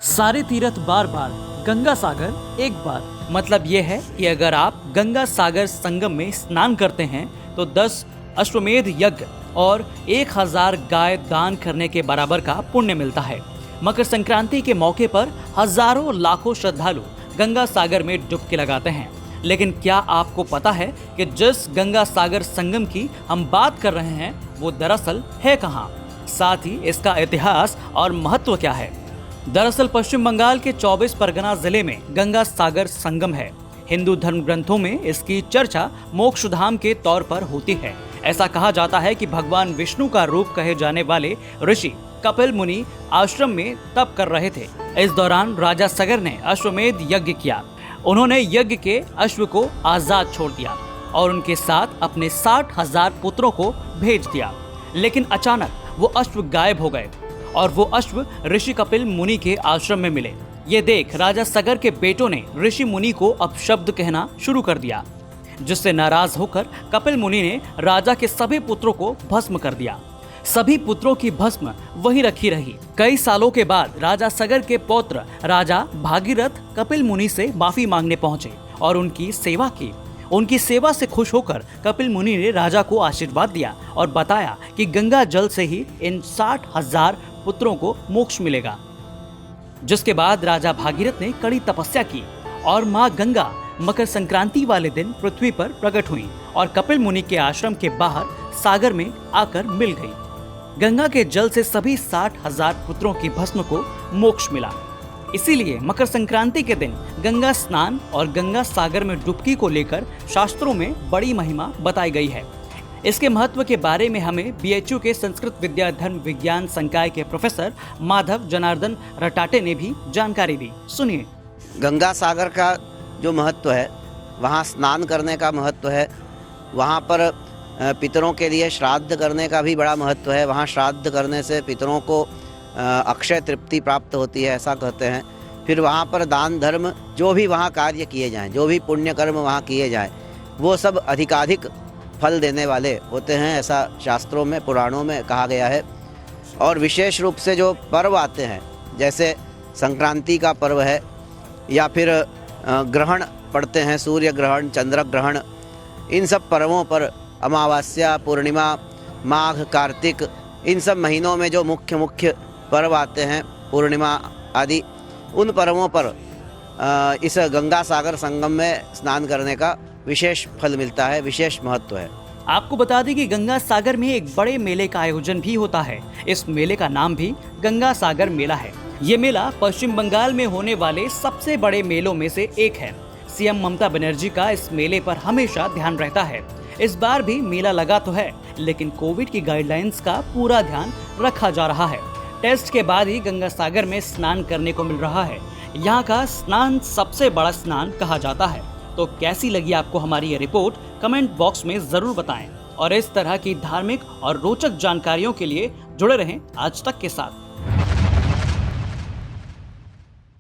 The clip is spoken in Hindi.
सारे तीर्थ बार बार, गंगा सागर एक बार। मतलब ये है कि अगर आप गंगा सागर संगम में स्नान करते हैं तो 10 अश्वमेध यज्ञ और 1000 गाय दान करने के बराबर का पुण्य मिलता है। मकर संक्रांति के मौके पर हजारों लाखों श्रद्धालु गंगा सागर में डुबकी लगाते हैं। लेकिन क्या आपको पता है कि जिस गंगा सागर संगम की हम बात कर रहे हैं वो दरअसल है कहाँ? साथ ही इसका इतिहास और महत्व क्या है? दरअसल पश्चिम बंगाल के 24 परगना जिले में गंगा सागर संगम है। हिंदू धर्म ग्रंथों में इसकी चर्चा मोक्षधाम के तौर पर होती है। ऐसा कहा जाता है कि भगवान विष्णु का रूप कहे जाने वाले ऋषि कपिल मुनि आश्रम में तप कर रहे थे। इस दौरान राजा सगर ने अश्वमेध यज्ञ किया। उन्होंने यज्ञ के अश्व को आजाद छोड़ दिया और उनके साथ अपने 60,000 पुत्रों को भेज दिया। लेकिन अचानक वो अश्व गायब हो गए और वो अश्व ऋषि कपिल मुनि के आश्रम में मिले। ये देख राजा सगर के बेटों ने ऋषि मुनि को अपशब्द कहना शुरू कर दिया, जिससे नाराज होकर कपिल मुनि ने राजा के सभी पुत्रों को भस्म कर दिया। सभी पुत्रों की भस्म वहीं रखी रही। कई सालों के बाद राजा सगर के पौत्र राजा भागीरथ कपिल मुनि से माफी मांगने पहुंचे और उनकी सेवा की। उनकी सेवा से खुश होकर कपिल मुनि ने राजा को आशीर्वाद दिया और बताया कि गंगा जल से ही इन 60,000 पुत्रों को मोक्ष मिलेगा। जिसके बाद राजा भागीरथ ने कड़ी तपस्या की और मां गंगा मकर संक्रांति वाले दिन पृथ्वी पर प्रकट हुई और कपिल मुनि के आश्रम के बाहर सागर में आकर मिल गई। गंगा के जल से सभी 60,000 पुत्रों की भस्म को मोक्ष मिला। इसीलिए मकर संक्रांति के दिन गंगा स्नान और गंगा सागर में डुबकी को लेकर शास्त्रों में बड़ी महिमा बताई गई है। इसके महत्व के बारे में हमें बीएचयू के संस्कृत विद्या धर्म विज्ञान संकाय के प्रोफेसर माधव जनार्दन रटाटे ने भी जानकारी दी। सुनिए। गंगा सागर का जो महत्व है, वहाँ स्नान करने का महत्व है। वहाँ पर पितरों के लिए श्राद्ध करने का भी बड़ा महत्व है। वहाँ श्राद्ध करने से पितरों को अक्षय तृप्ति प्राप्त होती है, ऐसा कहते हैं। फिर वहाँ पर दान धर्म जो भी वहाँ कार्य किए जाएं, जो भी पुण्य कर्म वहाँ किए जाएं, वो सब अधिकाधिक फल देने वाले होते हैं, ऐसा शास्त्रों में पुराणों में कहा गया है। और विशेष रूप से जो पर्व आते हैं, जैसे संक्रांति का पर्व है या फिर ग्रहण पड़ते हैं, सूर्य ग्रहण, चंद्र ग्रहण, इन सब पर्वों पर अमावस्या, पूर्णिमा, माघ, कार्तिक, इन सब महीनों में जो मुख्य पर्व आते हैं, पूर्णिमा आदि, उन पर्वों पर इस गंगा सागर संगम में स्नान करने का विशेष फल मिलता है, विशेष महत्व है। आपको बता दें कि गंगा सागर में एक बड़े मेले का आयोजन भी होता है। इस मेले का नाम भी गंगा सागर मेला है। ये मेला पश्चिम बंगाल में होने वाले सबसे बड़े मेलों में से एक है। सीएम ममता बनर्जी का इस मेले पर हमेशा ध्यान रहता है। इस बार भी मेला लगा तो है, लेकिन कोविड की गाइडलाइंस का पूरा ध्यान रखा जा रहा है। टेस्ट के बाद ही गंगा सागर में स्नान करने को मिल रहा है। यहाँ का स्नान सबसे बड़ा स्नान कहा जाता है। तो कैसी लगी आपको हमारी ये रिपोर्ट? कमेंट बॉक्स में जरूर बताएं और इस तरह की धार्मिक और रोचक जानकारियों के लिए जुड़े रहें आज तक के साथ।